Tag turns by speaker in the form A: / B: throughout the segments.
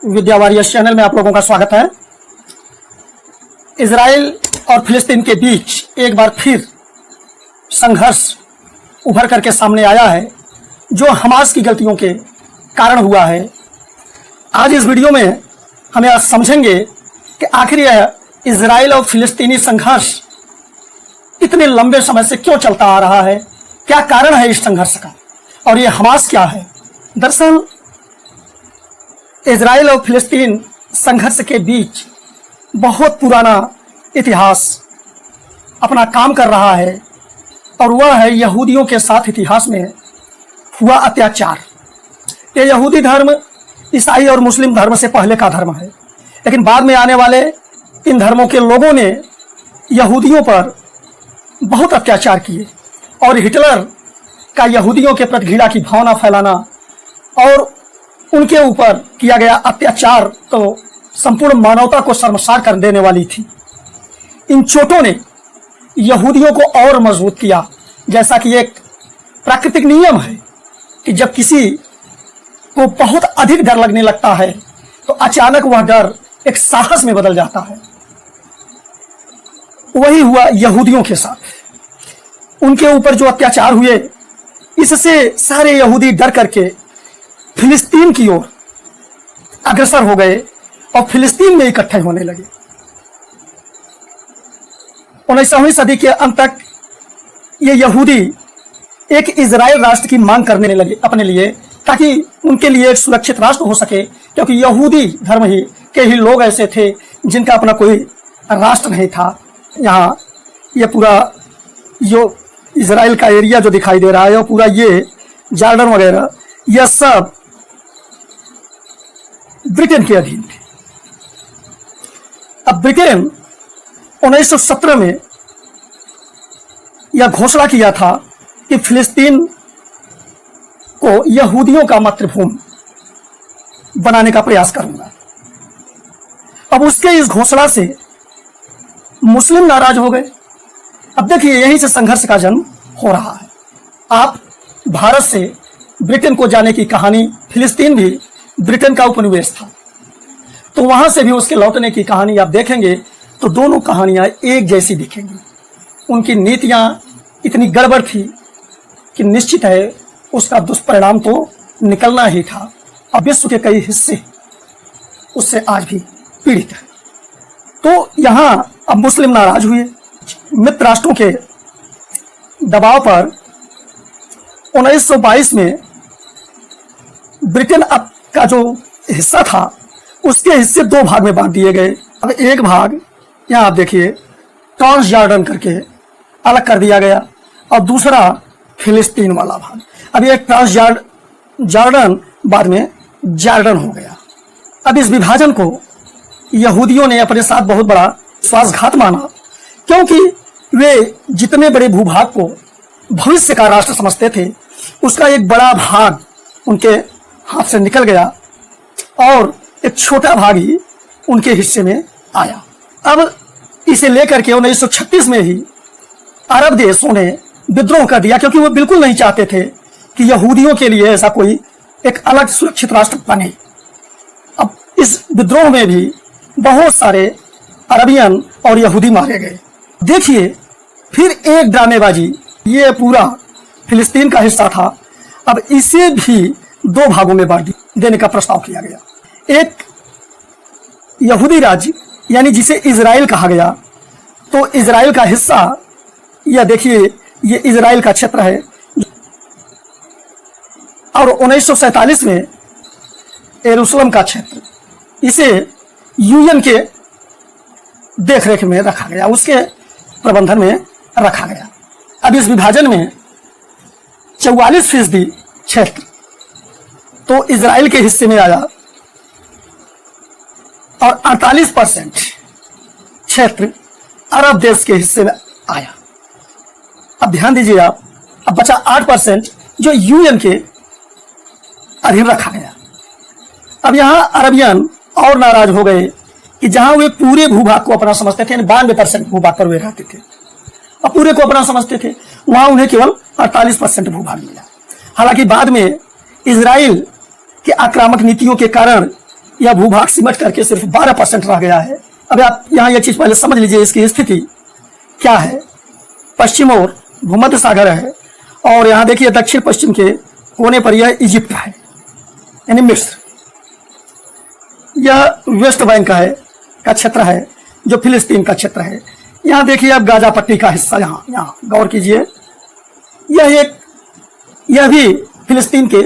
A: विद्या warriors channel में आप लोगों का स्वागत है। इजराइल और फिलिस्तीन के बीच एक बार फिर संघर्ष उभर करके सामने आया है, जो हमास की गलतियों के कारण हुआ है। आज इस वीडियो में हम यह समझेंगे कि आखिर यह इजराइल और फिलिस्तीनी संघर्ष इतने लंबे समय से क्यों चलता आ रहा है, क्या कारण है इस संघर्ष का, और ये हमास क्या है। दरअसल इजराइल और फिलिस्तीन संघर्ष के बीच बहुत पुराना इतिहास अपना काम कर रहा है, और वह है यहूदियों के साथ इतिहास में हुआ अत्याचार। ये यहूदी धर्म ईसाई और मुस्लिम धर्म से पहले का धर्म है, लेकिन बाद में आने वाले इन धर्मों के लोगों ने यहूदियों पर बहुत अत्याचार किए, और हिटलर का यहूदियों के प्रति घृणा की भावना फैलाना और उनके ऊपर किया गया अत्याचार तो संपूर्ण मानवता को शर्मसार कर देने वाली थी। इन चोटों ने यहूदियों को और मजबूत किया। जैसा कि एक प्राकृतिक नियम है कि जब किसी को बहुत अधिक डर लगने लगता है तो अचानक वह डर एक साहस में बदल जाता है। वही हुआ यहूदियों के साथ। उनके ऊपर जो अत्याचार हुए, इससे सारे यहूदी डर करके फिलिस्तीन की ओर अग्रसर हो गए और फिलिस्तीन में इकट्ठे होने लगे। 19वीं सदी के अंत तक ये यहूदी एक इजराइल राष्ट्र की मांग करने लगे अपने लिए, ताकि उनके लिए एक सुरक्षित राष्ट्र हो सके, क्योंकि यहूदी धर्म ही के ही लोग ऐसे थे जिनका अपना कोई राष्ट्र नहीं था। यहाँ ये पूरा जो इजराइल का एरिया जो दिखाई दे रहा है, और पूरा ये जॉर्डन वगैरह, यह सब ब्रिटेन के अधीन थे। अब ब्रिटेन 1917 में यह घोषणा किया था कि फिलिस्तीन को यहूदियों का मातृभूमि बनाने का प्रयास करूंगा। अब उसके इस घोषणा से मुस्लिम नाराज हो गए। अब देखिए, यहीं से संघर्ष का जन्म हो रहा है। आप भारत से ब्रिटेन को जाने की कहानी, फिलिस्तीन भी ब्रिटेन का उपनिवेश था, तो वहां से भी उसके लौटने की कहानी आप देखेंगे तो दोनों कहानियां एक जैसी दिखेंगी। उनकी नीतियां इतनी गड़बड़ थी कि निश्चित है उसका दुष्परिणाम तो निकलना ही था। अब विश्व के कई हिस्से उससे आज भी पीड़ित हैं। तो यहां अब मुस्लिम नाराज हुए। मित्र राष्ट्रों के दबाव पर 1922 में ब्रिटेन अब का जो हिस्सा था, उसके हिस्से दो भाग में बांट दिए गए। अब एक भाग यहाँ आप देखिए ट्रांस जॉर्डन करके अलग कर दिया गया, और दूसरा फिलिस्तीन वाला भाग। अब ये ट्रांस जॉर्डन बाद में जॉर्डन हो गया। अब इस विभाजन को यहूदियों ने अपने साथ बहुत बड़ा विश्वासघात माना, क्योंकि वे जितने बड़े भूभाग को भविष्य का राष्ट्र समझते थे, उसका एक बड़ा भाग उनके हाथ से निकल गया और एक छोटा भाग ही उनके हिस्से में आया। अब इसे लेकर के 1936 में ही अरब देशों ने विद्रोह कर दिया, क्योंकि वो बिल्कुल नहीं चाहते थे कि यहूदियों के लिए ऐसा कोई एक अलग सुरक्षित राष्ट्र बने। अब इस विद्रोह में भी बहुत सारे अरबियन और यहूदी मारे गए। देखिए, फिर एक ड्रामेबाजी, ये पूरा फिलिस्तीन का हिस्सा था, अब इसे भी दो भागों में बांट देने का प्रस्ताव किया गया। एक यहूदी राज्य, यानी जिसे इजराइल कहा गया, तो इजराइल का हिस्सा, यह देखिए ये इजराइल का क्षेत्र है, और 1947 में यरूशलेम का क्षेत्र, इसे यूएन के देखरेख में रखा गया, उसके प्रबंधन में रखा गया। अब इस विभाजन में 44% क्षेत्र तो इजराइल के हिस्से में आया, और 48% क्षेत्र अरब देश के हिस्से में आया। अब ध्यान दीजिए आप, अब बचा 8% जो यूएन के अधीन रखा गया। अब यहां अरबियन और नाराज हो गए कि जहां वे पूरे भूभाग को अपना समझते थे, 92% भूभाग पर वे रहते थे और पूरे को अपना समझते थे, वहां उन्हें केवल 48% भूभाग मिला। हालांकि बाद में इजराइल की आक्रामक नीतियों के कारण यह भूभाग सिमट करके सिर्फ 12% रह गया है। अब आप यहाँ यह चीज पहले समझ लीजिए इसकी स्थिति क्या है। पश्चिम ओर भूमध्य सागर है और यहाँ देखिए दक्षिण पश्चिम के कोने पर यह इजिप्ट है यानी मिस्र। यह वेस्ट बैंक का क्षेत्र है जो फिलिस्तीन का क्षेत्र है। यहाँ देखिए अब गाजा पट्टी का हिस्सा, यहाँ गौर कीजिए, यह भी फिलिस्तीन के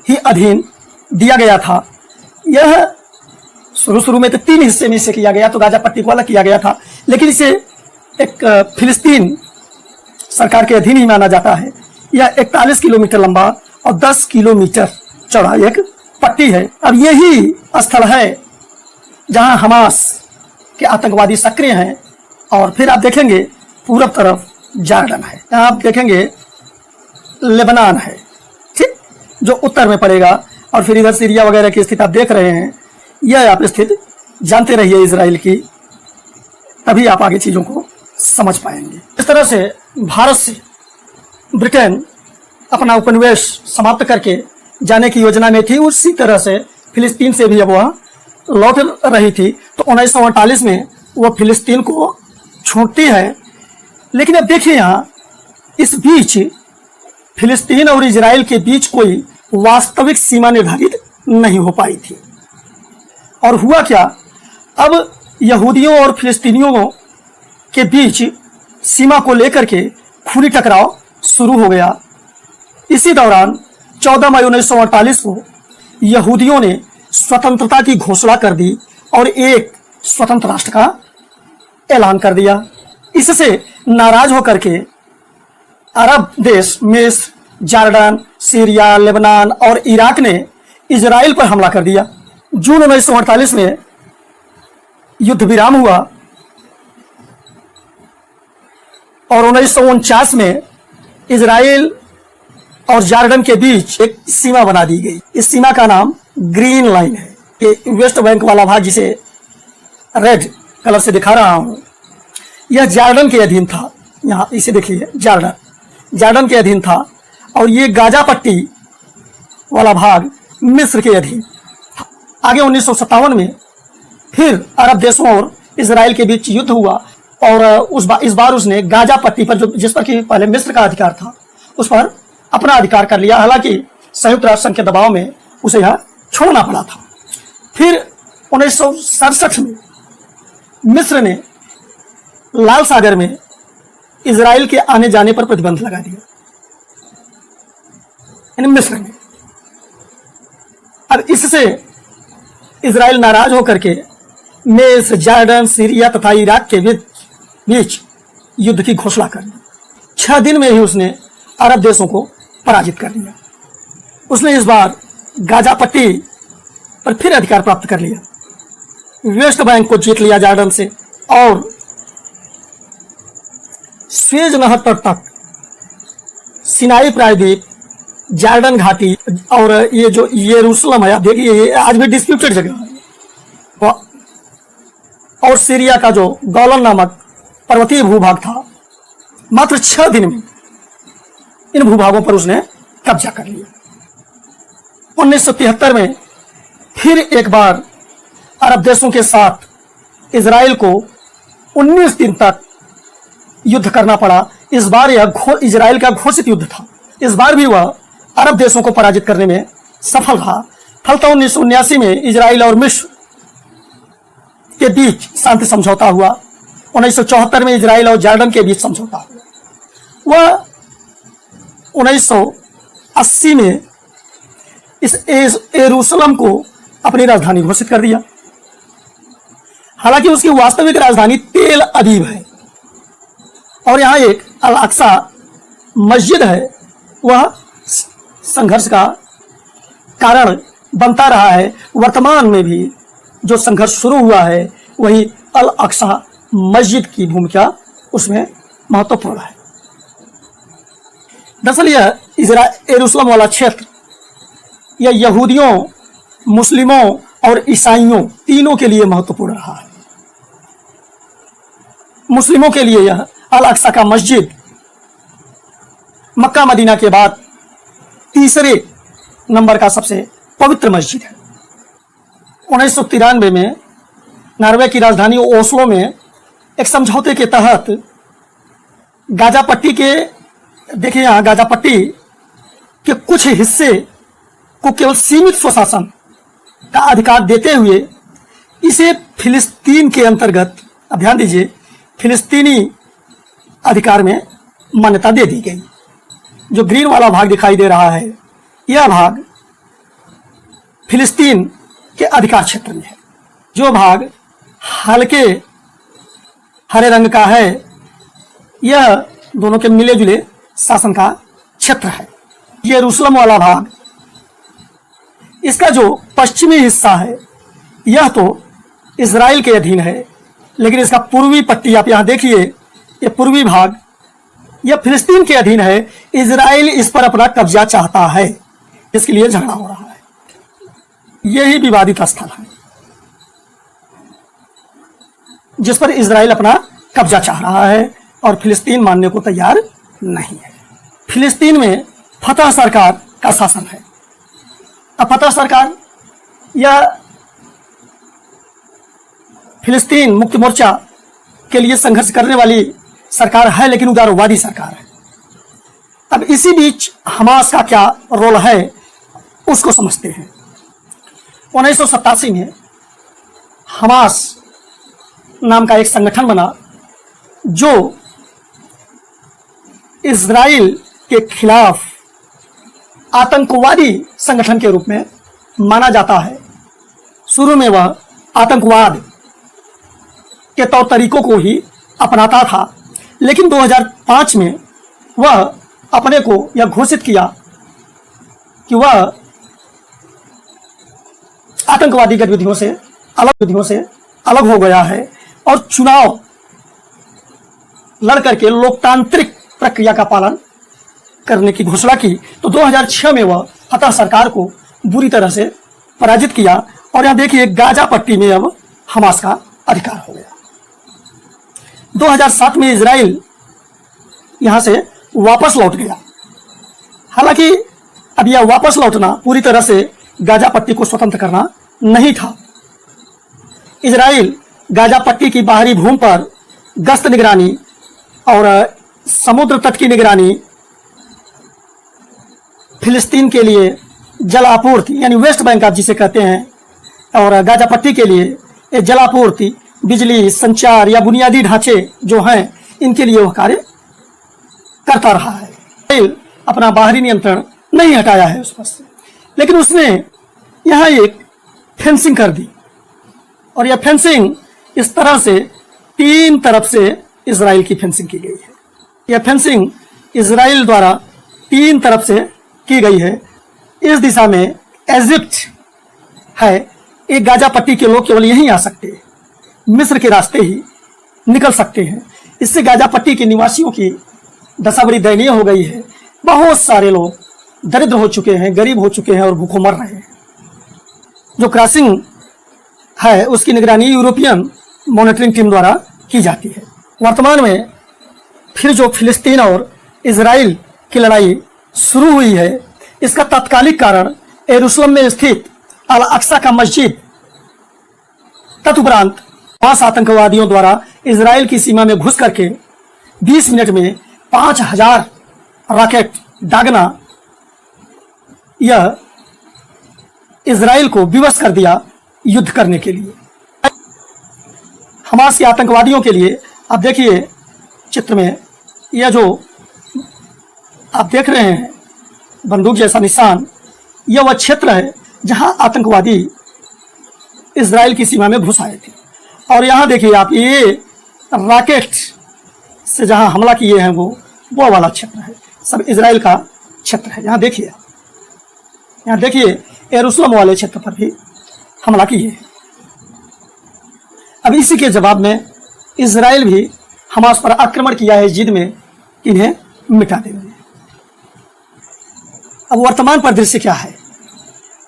A: ही अधीन दिया गया था। यह शुरू में तो 3 हिस्से में इसे किया गया, तो गाजा पट्टी को अलग किया गया था, लेकिन इसे एक फिलिस्तीन सरकार के अधीन ही माना जाता है। यह 41 किलोमीटर लंबा और 10 किलोमीटर चौड़ा एक पट्टी है। अब यही स्थल है जहां हमास के आतंकवादी सक्रिय हैं। और फिर आप देखेंगे पूरब तरफ जॉर्डन है, यहाँ आप देखेंगे लेबनान है, ठीक, जो उत्तर में पड़ेगा। और फिर इधर सीरिया वगैरह की स्थिति आप देख रहे हैं। यह आप स्थिति जानते रहिए इजराइल की, तभी आप आगे चीजों को समझ पाएंगे। इस तरह से भारत से ब्रिटेन अपना उपनिवेश समाप्त करके जाने की योजना में थी, उसी तरह से फिलिस्तीन से भी अब वह लौट रही थी। तो 1948 में वो फिलिस्तीन को छोड़ती है। लेकिन अब देखिए यहाँ इस बीच फिलिस्तीन और इजराइल के बीच कोई वास्तविक सीमा निर्धारित नहीं हो पाई थी। और हुआ क्या, अब यहूदियों और फिलिस्तीनियों के बीच सीमा को लेकर के खूनी टकराव शुरू हो गया। इसी दौरान 14 मई 1948 को यहूदियों ने स्वतंत्रता की घोषणा कर दी और एक स्वतंत्र राष्ट्र का ऐलान कर दिया। इससे नाराज होकर के अरब देश मिस्र, जॉर्डन, सीरिया, लेबनान और इराक ने इजराइल पर हमला कर दिया। जून 1948 में युद्ध विराम हुआ और 1949 में इजराइल और जॉर्डन के बीच एक सीमा बना दी गई। इस सीमा का नाम ग्रीन लाइन है। ये वेस्ट बैंक वाला भाग जिसे रेड कलर से दिखा रहा हूं, यह जॉर्डन के अधीन था। यहाँ इसे देखिए, जॉर्डन के अधीन था और ये गाजा पट्टी वाला भाग मिस्र के अधीन था। आगे 1957 में फिर अरब देशों और इजराइल के बीच युद्ध हुआ और इस बार उसने गाजा पट्टी पर, जो जिस पर कि पहले मिस्र का अधिकार था, उस पर अपना अधिकार कर लिया। हालांकि संयुक्त राष्ट्र संघ के दबाव में उसे यह छोड़ना पड़ा था। फिर 1967 में मिस्र ने लाल सागर में इजराइल के आने जाने पर प्रतिबंध लगा दिया, यानी मिस्र ने। अब इससे इजराइल नाराज होकर के मिस्र, जॉर्डन, सीरिया तथा इराक के बीच युद्ध की घोषणा कर दी। 6 दिन में ही उसने अरब देशों को पराजित कर दिया। उसने इस बार गाजा पट्टी पर फिर अधिकार प्राप्त कर लिया, वेस्ट बैंक को जीत लिया जॉर्डन से और स्वेज नहर तक सिनाई प्रायद्वीप, जॉर्डन घाटी और ये जो यरूशलेम है, आप देखिए ये आज भी डिस्प्यूटेड जगह है, और सीरिया का जो गोलन नामक पर्वतीय भूभाग था, मात्र 6 दिन में इन भूभागों पर उसने कब्जा कर लिया। 1973 में फिर एक बार अरब देशों के साथ इजराइल को 19 दिन तक युद्ध करना पड़ा। इस बार यह इजराइल का घोषित युद्ध था। इस बार भी वह अरब देशों को पराजित करने में सफल रहा। फलतः 1979 में इजराइल और मिस्र के बीच शांति समझौता हुआ। 1974 में इजराइल और जॉर्डन के बीच समझौता हुआ। वह 1980 में इस यरूशलेम को अपनी राजधानी घोषित कर दिया। हालांकि उसकी वास्तविक राजधानी तेल अवीव है और यहाँ एक अल अक्सा मस्जिद है। वह संघर्ष का कारण बनता रहा है। वर्तमान में भी जो संघर्ष शुरू हुआ है वही अल अक्सा मस्जिद की भूमिका उसमें महत्वपूर्ण है। दरअसल यह यरूशलेम वाला क्षेत्र यह यहूदियों, मुस्लिमों और ईसाइयों तीनों के लिए महत्वपूर्ण रहा है। मुस्लिमों के लिए यह अल अक्सा का मस्जिद मक्का मदीना के बाद तीसरे नंबर का सबसे पवित्र मस्जिद है। 1993 में नॉर्वे की राजधानी ओस्लो में एक समझौते के तहत गाजा पट्टी के, देखिए यहाँ गाजा पट्टी के कुछ हिस्से को केवल सीमित स्वशासन का अधिकार देते हुए इसे फिलिस्तीन के अंतर्गत, अब ध्यान दीजिए, फिलिस्तीनी अधिकार में मान्यता दे दी गई। जो ग्रीन वाला भाग दिखाई दे रहा है, यह भाग फिलिस्तीन के अधिकार क्षेत्र में है। जो भाग हल्के हरे रंग का है, यह दोनों के मिले जुले शासन का क्षेत्र है। यरूशलेम वाला भाग, इसका जो पश्चिमी हिस्सा है, यह तो इजराइल के अधीन है, लेकिन इसका पूर्वी पट्टी आप यहां देखिए, यह पूर्वी भाग यह फिलिस्तीन के अधीन है। इजराइल इस पर अपना कब्जा चाहता है, इसके लिए झगड़ा हो रहा है। यही विवादित स्थल है जिस पर इजराइल अपना कब्जा चाह रहा है और फिलिस्तीन मानने को तैयार नहीं है। फिलिस्तीन में फतह सरकार का शासन है। अब फतह सरकार यह फिलिस्तीन मुक्ति मोर्चा के लिए संघर्ष करने वाली सरकार है, लेकिन उदारवादी सरकार है। अब इसी बीच हमास का क्या रोल है उसको समझते हैं। 1987 में हमास नाम का एक संगठन बना जो इजराइल के खिलाफ आतंकवादी संगठन के रूप में माना जाता है। शुरू में वह आतंकवाद के तौर तरीकों को ही अपनाता था, लेकिन 2005 में वह अपने को यह घोषित किया कि वह आतंकवादी गतिविधियों से अलग हो गया है और चुनाव लड़ करके लोकतांत्रिक प्रक्रिया का पालन करने की घोषणा की। तो 2006 में वह फतह सरकार को बुरी तरह से पराजित किया और यहां देखिए गाजा पट्टी में अब हमास का अधिकार हो गया। 2007 में इजराइल यहां से वापस लौट गया। हालांकि अब यह वापस लौटना पूरी तरह से गाजा पट्टी को स्वतंत्र करना नहीं था। इजराइल गाजा पट्टी की बाहरी भूमि पर गश्त निगरानी और समुद्र तट की निगरानी, फिलिस्तीन के लिए जल आपूर्ति यानी वेस्ट बैंक आप जिसे कहते हैं, और गाजा पट्टी के लिए जल आपूर्ति, बिजली, संचार या बुनियादी ढांचे जो हैं, इनके लिए वह कार्य करता रहा है। इजराइल अपना बाहरी नियंत्रण नहीं हटाया है उस पर से, लेकिन उसने यहाँ एक फेंसिंग कर दी और यह फेंसिंग इस तरह से 3 तरफ से इजराइल की फेंसिंग की गई है। यह फेंसिंग इजराइल द्वारा 3 तरफ से की गई है। इस दिशा में इजिप्ट है। एक गाजा पट्टी के लोग केवल यहीं आ सकते हैं, मिस्र के रास्ते ही निकल सकते हैं। इससे गाजा पट्टी के निवासियों की दशा बड़ी दयनीय हो गई है। बहुत सारे लोग दरिद्र हो चुके हैं, गरीब हो चुके हैं और भूखों मर रहे हैं। जो क्रॉसिंग है उसकी निगरानी यूरोपियन मॉनिटरिंग टीम द्वारा की जाती है। वर्तमान में फिर जो फिलिस्तीन और इजराइल की लड़ाई शुरू हुई है, इसका तात्कालिक कारण यरूशलेम में स्थित अल अक्सा का मस्जिद तदुपरांत 5 आतंकवादियों द्वारा इजराइल की सीमा में घुस करके 20 मिनट में 5000 रॉकेट दागना, यह इजराइल को विवश कर दिया युद्ध करने के लिए। हमास के आतंकवादियों के लिए आप देखिए चित्र में, यह जो आप देख रहे हैं बंदूक जैसा निशान, यह वह क्षेत्र है जहां आतंकवादी इजराइल की सीमा में घुस आए थे। और यहां देखिए आप, ये रॉकेट से जहां हमला किए हैं वो वाला क्षेत्र है, सब इजराइल का क्षेत्र है। यहाँ देखिए यरूशलेम वाले क्षेत्र पर भी हमला किए। अब इसी के जवाब में इजराइल भी हमास पर आक्रमण किया है, जिद में इन्हें मिटा देंगे। अब वर्तमान परिदृश्य क्या है?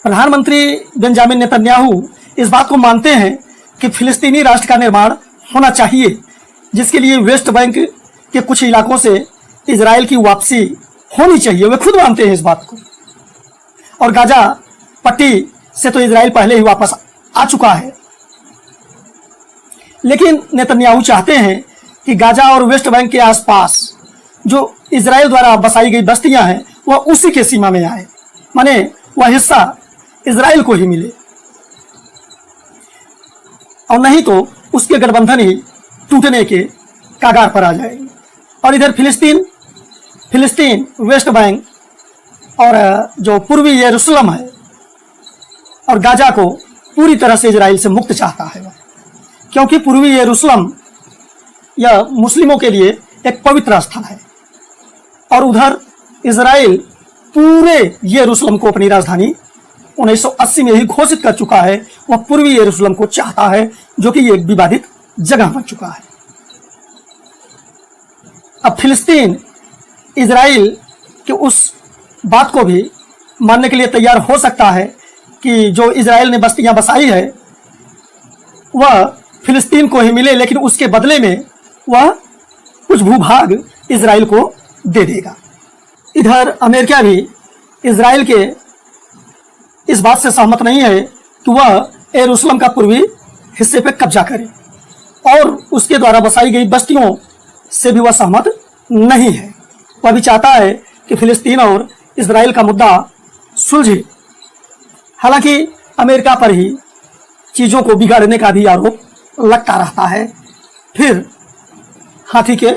A: प्रधानमंत्री बेंजामिन नेतन्याहू इस बात को मानते हैं कि फिलिस्तीनी राष्ट्र का निर्माण होना चाहिए, जिसके लिए वेस्ट बैंक के कुछ इलाकों से इजराइल की वापसी होनी चाहिए। वे खुद मानते हैं इस बात को। और गाजा पट्टी से तो इजराइल पहले ही वापस आ चुका है। लेकिन नेतन्याहू चाहते हैं कि गाजा और वेस्ट बैंक के आसपास जो इजराइल द्वारा बसाई गई बस्तियां हैं वह उसी के सीमा में आए, माने वह हिस्सा इजराइल को ही मिले, और नहीं तो उसके गठबंधन ही टूटने के कागार पर आ जाएगी। और इधर फिलिस्तीन, वेस्ट बैंक और जो पूर्वी यरूशलेम है और गाजा को पूरी तरह से इजराइल से मुक्त चाहता है, क्योंकि पूर्वी यरूशलेम यह मुस्लिमों के लिए एक पवित्र स्थल है और उधर इजराइल पूरे यरूशलेम को अपनी राजधानी 1980 में ही घोषित कर चुका है। वह पूर्वी यरूशलेम को चाहता है, जो कि एक विवादित जगह बन चुका है। अब फिलिस्तीन इजराइल के उस बात को भी मानने के लिए तैयार हो सकता है कि जो इजराइल ने बस्तियां बसाई है वह फिलिस्तीन को ही मिले, लेकिन उसके बदले में वह कुछ भूभाग इजराइल को दे देगा। इधर अमेरिका भी इजराइल के इस बात से सहमत नहीं है कि वह यरूशलेम का पूर्वी हिस्से पर कब्जा करे और उसके द्वारा बसाई गई बस्तियों से भी वह सहमत नहीं है। वह भी चाहता है कि फिलिस्तीन और इजराइल का मुद्दा सुलझे। हालांकि अमेरिका पर ही चीज़ों को बिगाड़ने का भी आरोप लगता रहता है। फिर हाथी के